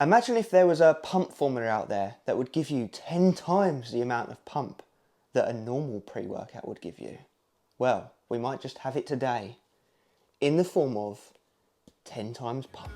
Imagine if there was a pump formula out there that would give you 10 times the amount of pump that a normal pre-workout would give you. Well, we might just have it today in the form of 10 times pump.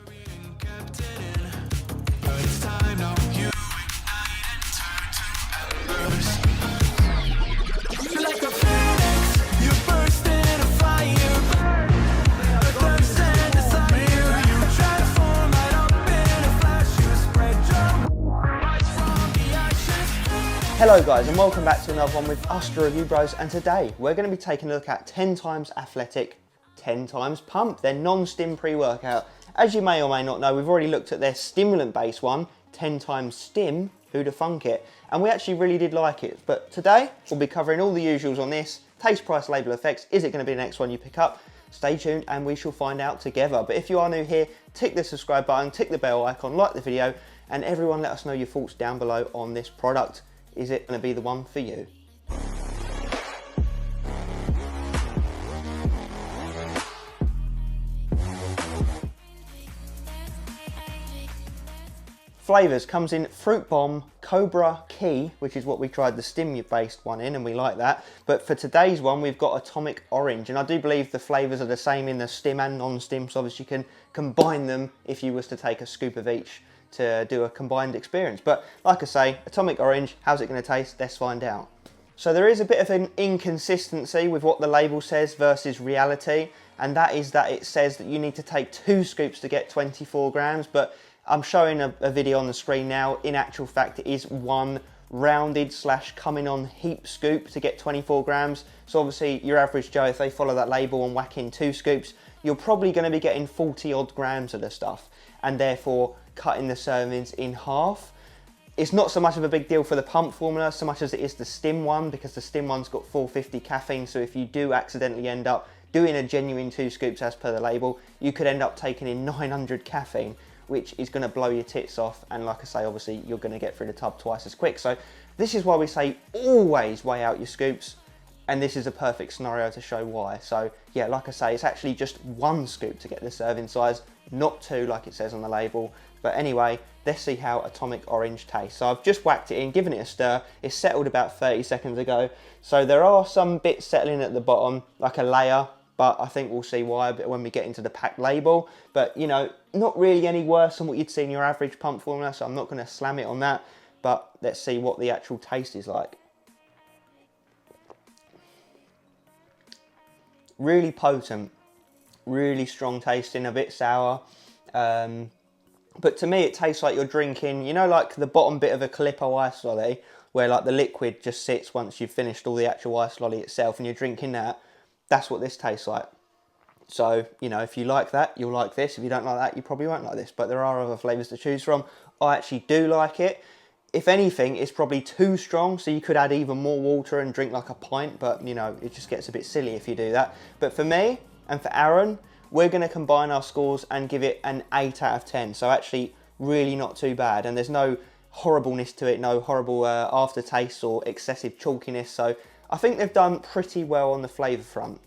Hello guys, and welcome back to another one with us, the Review Bros, and today we're going to be taking a look at 10 times athletic, 10 times pump, their non-STIM pre-workout. As you may or may not know, we've already looked at their stimulant-based one, 10 times STIM, who'da funk it, and we actually really did like it. But today we'll be covering all the usuals on this, taste, price, label, effects. Is it going to be the next one you pick up? Stay tuned and we shall find out together. But if you are new here, tick the subscribe button, tick the bell icon, like the video, and everyone let us know your thoughts down below on this product. Is it going to be the one for you? Flavours comes in Fruit Bomb, Cobra Key, which is what we tried the STIM based one in, and we like that. But for today's one, we've got Atomic Orange, and I do believe the flavours are the same in the STIM and non-STIM, so obviously you can combine them if you was to take a scoop of each to do a combined experience. But like I say, Atomic Orange, how's it going to taste? Let's find out. So there is a bit of an inconsistency with what the label says versus reality, and that is that it says that you need to take 2 scoops to get 24 grams, but I'm showing a video on the screen now. In actual fact, it is 1 rounded / coming on heap scoop to get 24 grams. So obviously your average Joe, if they follow that label and whack in 2 scoops, you're probably going to be getting 40 odd grams of the stuff, and therefore cutting the servings in half. It's not so much of a big deal for the pump formula so much as it is the STIM one, because the STIM one's got 450 caffeine, so if you do accidentally end up doing a genuine 2 scoops as per the label, you could end up taking in 900 caffeine, which is going to blow your tits off, and like I say, obviously you're going to get through the tub twice as quick. So this is why we say always weigh out your scoops, and this is a perfect scenario to show why. So yeah, like I say, it's actually just 1 scoop to get the serving size, not 2 like it says on the label. But anyway, let's see how Atomic Orange tastes. So I've just whacked it in, given it a stir. It's settled about 30 seconds ago. So there are some bits settling at the bottom, like a layer, but I think we'll see why a bit when we get into the packed label. But you know, not really any worse than what you'd see in your average pump formula, so I'm not going to slam it on that. But let's see what the actual taste is like. Really potent, really strong tasting, a bit sour. But to me it tastes like you're drinking, you know, like the bottom bit of a Calippo ice lolly, where like the liquid just sits once you've finished all the actual ice lolly itself and you're drinking that. That's what this tastes like. So, you know, if you like that, you'll like this. If you don't like that, you probably won't like this. But there are other flavours to choose from. I actually do like it. If anything, it's probably too strong, so you could add even more water and drink like a pint, but you know, it just gets a bit silly if you do that. But for me and for Aaron, we're going to combine our scores and give it an 8 out of 10. So actually really not too bad, and there's no horribleness to it, no horrible aftertaste or excessive chalkiness. So I think they've done pretty well on the flavour front.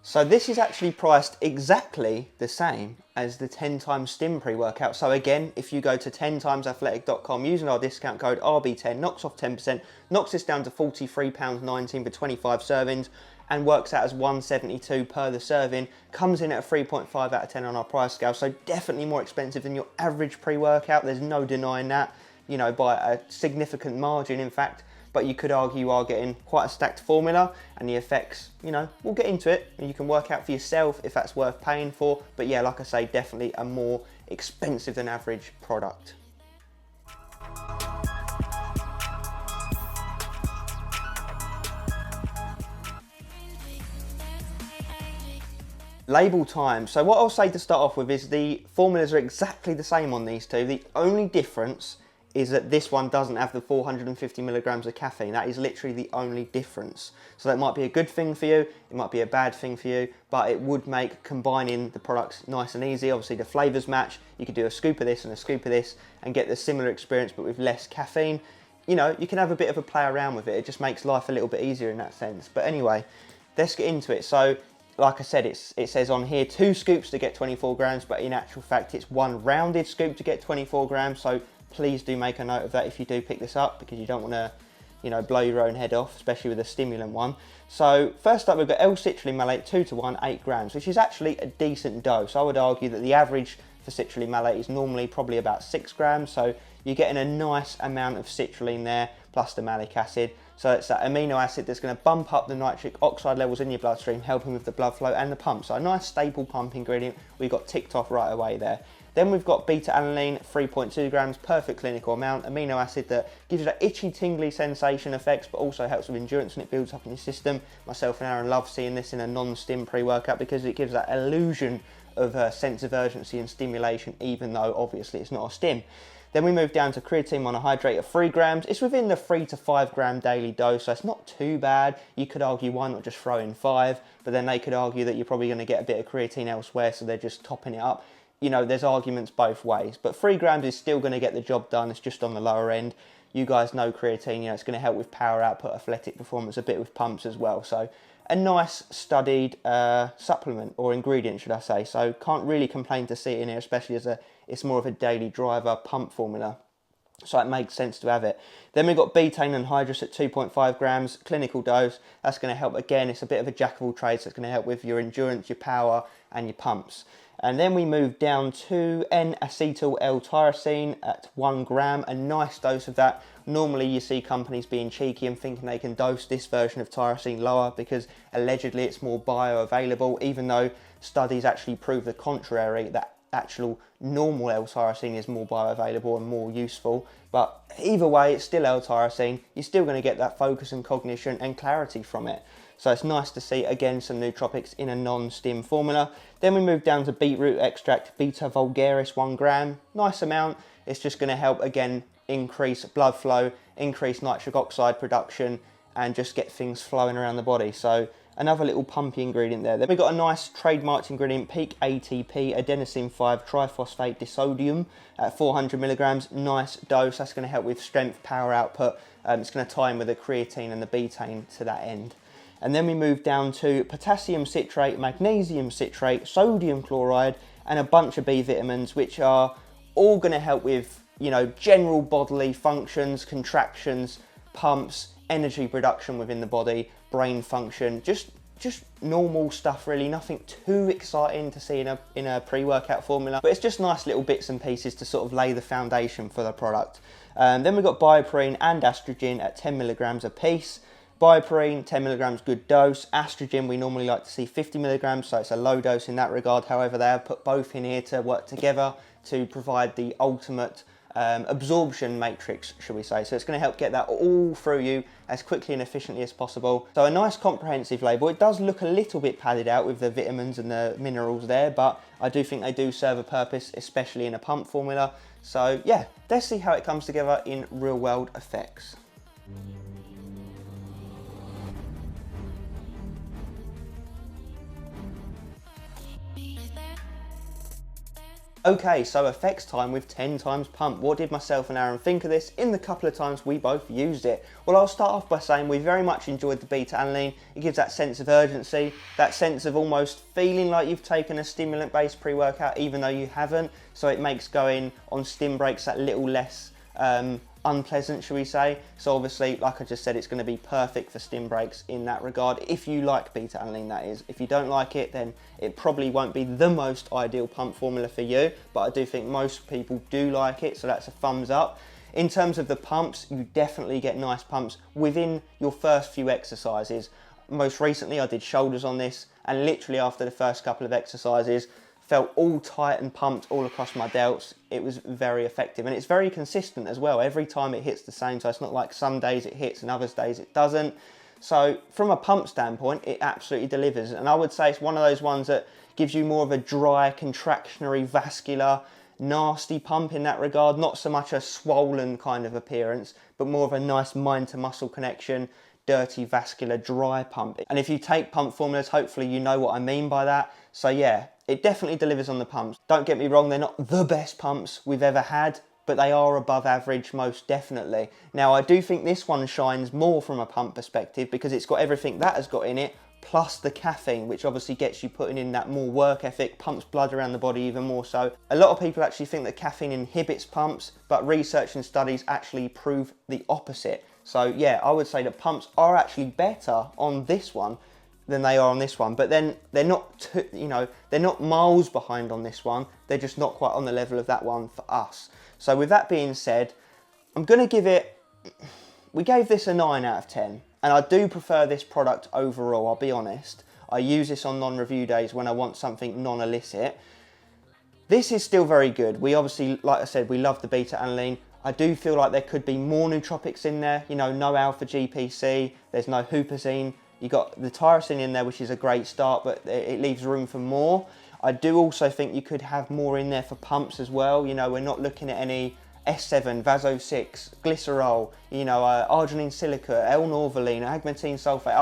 So this is actually priced exactly the same as the 10 times STIM pre-workout. So again, if you go to 10timesathletic.com using our discount code RB10, knocks off 10%, knocks this down to £43.19 for 25 servings, and works out as $1.72 per the serving, comes in at a 3.5 out of 10 on our price scale. So definitely more expensive than your average pre-workout. There's no denying that, you know, by a significant margin, in fact. But you could argue you are getting quite a stacked formula, and the effects, you know, we'll get into it and you can work out for yourself if that's worth paying for. But yeah, like I say, definitely a more expensive than average product. Label time. So what I'll say to start off with is the formulas are exactly the same on these two. The only difference is that this one doesn't have the 450 milligrams of caffeine. That is literally the only difference. So that might be a good thing for you, it might be a bad thing for you, but it would make combining the products nice and easy. Obviously the flavours match. You could do a scoop of this and a scoop of this and get the similar experience but with less caffeine. you know, you can have a bit of a play around with it. It just makes life a little bit easier in that sense. But anyway, let's get into it. So, like I said, it says on here 2 scoops to get 24 grams, but in actual fact, it's 1 rounded scoop to get 24 grams. So please do make a note of that if you do pick this up, because you don't want to, you know, blow your own head off, especially with a stimulant one. So first up, we've got L-citrulline malate 2 to 1, 8 grams, which is actually a decent dose. I would argue that the average for citrulline malate is normally probably about 6 grams. So you're getting a nice amount of citrulline there, plus the malic acid. So it's that amino acid that's going to bump up the nitric oxide levels in your bloodstream, helping with the blood flow and the pump. So a nice staple pump ingredient we got ticked off right away there. Then we've got beta-alanine, 3.2 grams, perfect clinical amount, amino acid that gives you that itchy, tingly sensation effects, but also helps with endurance and it builds up in your system. Myself and Aaron love seeing this in a non-stim pre-workout because it gives that illusion of a sense of urgency and stimulation, even though obviously it's not a stim. Then we move down to creatine monohydrate of 3 grams. It's within the 3 to 5 gram daily dose, so it's not too bad. You could argue why not just throw in 5, but then they could argue that you're probably going to get a bit of creatine elsewhere, so they're just topping it up. You know, there's arguments both ways, but 3 grams is still going to get the job done. It's just on the lower end. You guys know creatine, you know, it's going to help with power output, athletic performance, a bit with pumps as well. So a nice studied supplement or ingredient, should I say. So can't really complain to see it in here, especially as it's more of a daily driver pump formula. So it makes sense to have it. Then we've got betaine anhydrous at 2.5 grams, clinical dose. That's going to help, again, it's a bit of a jack of all trades. So it's going to help with your endurance, your power and your pumps. And then we move down to N-acetyl L-tyrosine at 1 gram, a nice dose of that. Normally you see companies being cheeky and thinking they can dose this version of tyrosine lower because allegedly it's more bioavailable, even though studies actually prove the contrary, that actual normal L-tyrosine is more bioavailable and more useful. But either way, it's still L-tyrosine. You're still going to get that focus and cognition and clarity from it. So it's nice to see, again, some nootropics in a non-stim formula. Then we move down to beetroot extract, beta vulgaris, 1 gram. Nice amount. It's just going to help, again, increase blood flow, increase nitric oxide production, and just get things flowing around the body. So another little pumpy ingredient there. Then we've got a nice trademarked ingredient, peak ATP, adenosine 5-triphosphate disodium at 400 milligrams. Nice dose. That's going to help with strength, power output. It's going to tie in with the creatine and the betaine to that end. And then we move down to potassium citrate, magnesium citrate, sodium chloride, and a bunch of B vitamins, which are all going to help with, you know, general bodily functions, contractions, pumps, energy production within the body, brain function, just normal stuff really, nothing too exciting to see in a pre-workout formula, but it's just nice little bits and pieces to sort of lay the foundation for the product. Then we've got bioperine and estrogen at 10 milligrams a piece. Bioperine, 10 milligrams, good dose. Estrogen, we normally like to see 50 milligrams, so it's a low dose in that regard. However, they have put both in here to work together to provide the ultimate absorption matrix, shall we say. So it's going to help get that all through you as quickly and efficiently as possible. So a nice comprehensive label. It does look a little bit padded out with the vitamins and the minerals there, but I do think they do serve a purpose, especially in a pump formula. So yeah, let's see how it comes together in real world effects. Okay, so effects time with 10 times pump. What did myself and Aaron think of this in the couple of times we both used it? Well, I'll start off by saying we very much enjoyed the beta-alanine. It gives that sense of urgency, that sense of almost feeling like you've taken a stimulant-based pre-workout even though you haven't. So it makes going on stim breaks that little less unpleasant, shall we say. So obviously, like I just said, it's going to be perfect for stim breaks in that regard, if you like beta-alanine, that is. If you don't like it, then it probably won't be the most ideal pump formula for you, but I do think most people do like it, so that's a thumbs up. In terms of the pumps, you definitely get nice pumps within your first few exercises. Most recently, I did shoulders on this, and literally after the first couple of exercises, felt all tight and pumped all across my delts. It was very effective, and it's very consistent as well. Every time it hits the same, so it's not like some days it hits and other days it doesn't. So from a pump standpoint, it absolutely delivers, and I would say it's one of those ones that gives you more of a dry, contractionary, vascular, nasty pump in that regard. Not so much a swollen kind of appearance, but more of a nice mind to muscle connection, dirty, vascular, dry pump. And if you take pump formulas, hopefully you know what I mean by that. So yeah, it definitely delivers on the pumps. Don't get me wrong, they're not the best pumps we've ever had, but they are above average most definitely. Now I do think this one shines more from a pump perspective because it's got everything that has got in it, plus the caffeine, which obviously gets you putting in that more work ethic, pumps blood around the body even more so. A lot of people actually think that caffeine inhibits pumps, but research and studies actually prove the opposite. So yeah, I would say that pumps are actually better on this one than they are on this one, but then they're not they're not miles behind on this one. They're just not quite on the level of that one for us. So with that being said, I'm going to give it, we gave this a 9 out of 10, and I do prefer this product overall, I'll be honest. I use this on non-review days when I want something non-illicit. This is still very good. We obviously, like I said, we love the beta-alanine. I do feel like there could be more nootropics in there, you know, no alpha GPC, there's no huperzine. You got the tyrosine in there, which is a great start, but it leaves room for more. I do also think you could have more in there for pumps as well. You know, we're not looking at any S7, Vaso6, glycerol, you know, arginine silica, L-norvaline, agmatine sulfate.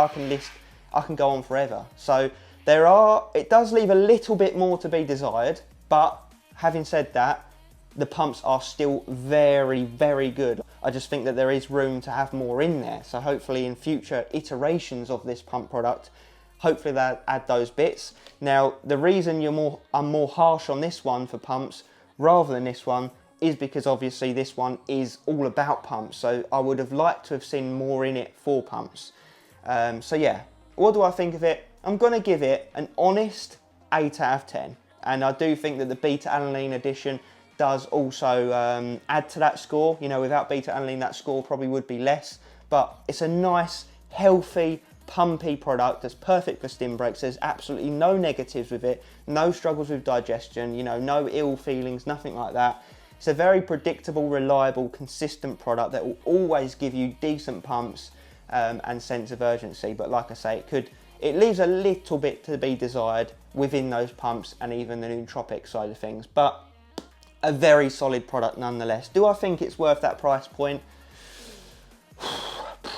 I can go on forever. So it does leave a little bit more to be desired, but having said that, the pumps are still very, very good. I just think that there is room to have more in there. So hopefully in future iterations of this pump product, hopefully they'll add those bits. Now, the reason I'm more harsh on this one for pumps rather than this one is because obviously this one is all about pumps. So I would have liked to have seen more in it for pumps. So yeah, what do I think of it? I'm gonna give it an honest 8 out of 10. And I do think that the beta-alanine addition does also add to that score. You know, without beta-alanine, that score probably would be less, but it's a nice, healthy, pumpy product that's perfect for stim breaks. There's absolutely no negatives with it, no struggles with digestion, you know, no ill feelings, nothing like that. It's a very predictable, reliable, consistent product that will always give you decent pumps and sense of urgency. But like I say, it leaves a little bit to be desired within those pumps and even the nootropic side of things. But a very solid product nonetheless. Do I think it's worth that price point?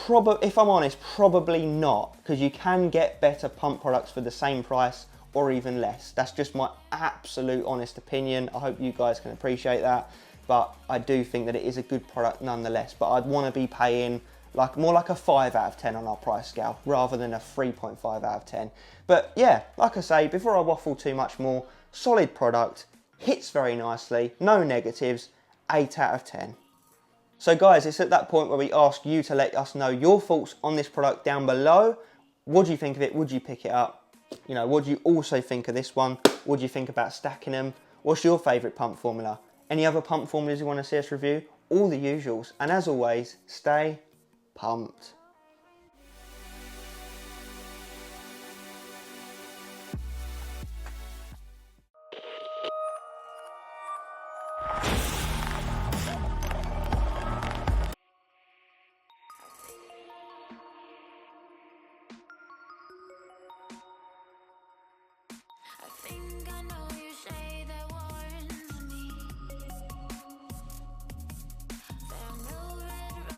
If I'm honest, probably not, because you can get better pump products for the same price or even less. That's just my absolute honest opinion. I hope you guys can appreciate that, but I do think that it is a good product nonetheless. But I'd want to be paying more like a 5 out of 10 on our price scale rather than a 3.5 out of 10. But yeah, like I say, before I waffle too much more, solid product. Hits very nicely, no negatives, 8 out of 10. So guys, it's at that point where we ask you to let us know your thoughts on this product down below. What do you think of it? Would you pick it up? You know, what do you also think of this one? What do you think about stacking them? What's your favourite pump formula? Any other pump formulas you want to see us review? All the usuals. And as always, stay pumped.